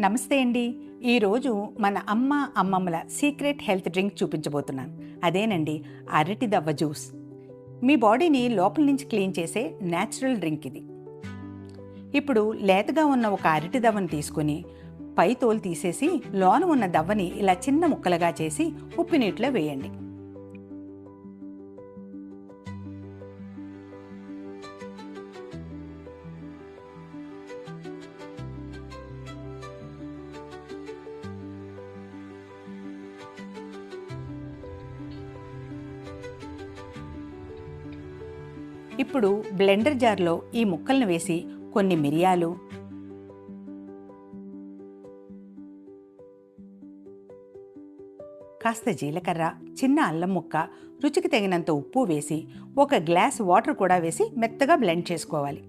నమస్తే అండి. ఈరోజు మన అమ్మమ్మల సీక్రెట్ హెల్త్ డ్రింక్ చూపించబోతున్నాను. అదేనండి అరటి దవ్వ జ్యూస్. మీ బాడీని లోపల నుంచి క్లీన్ చేసే న్యాచురల్ డ్రింక్ ఇది. ఇప్పుడు లేతగా ఉన్న ఒక అరటి దవ్వని తీసుకుని పై తోలు తీసేసి లోన ఉన్న దవ్వని ఇలా చిన్న ముక్కలుగా చేసి ఉప్పు నీటిలో వేయండి. ఇప్పుడు బ్లెండర్ జార్లో ఈ ముక్కలను వేసి కొన్ని మిరియాలు, కాస్త జీలకర్ర, చిన్న అల్లం ముక్క, రుచికి తగినంత ఉప్పు వేసి ఒక గ్లాస్ వాటర్ కూడా వేసి మెత్తగా బ్లెండ్ చేసుకోవాలి.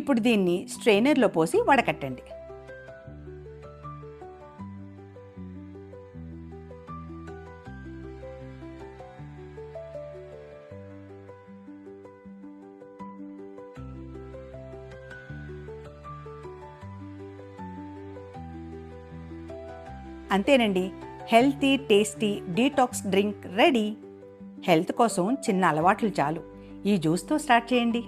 ఇప్పుడు దీన్ని స్ట్రెయినర్లో పోసి వడకట్టండి. అంతేనండి, healthy tasty detox drink ready. Health కోసం చిన్న అలవాట్లు చాలు. ఈ జ్యూస్తో స్టార్ట్ చేయండి.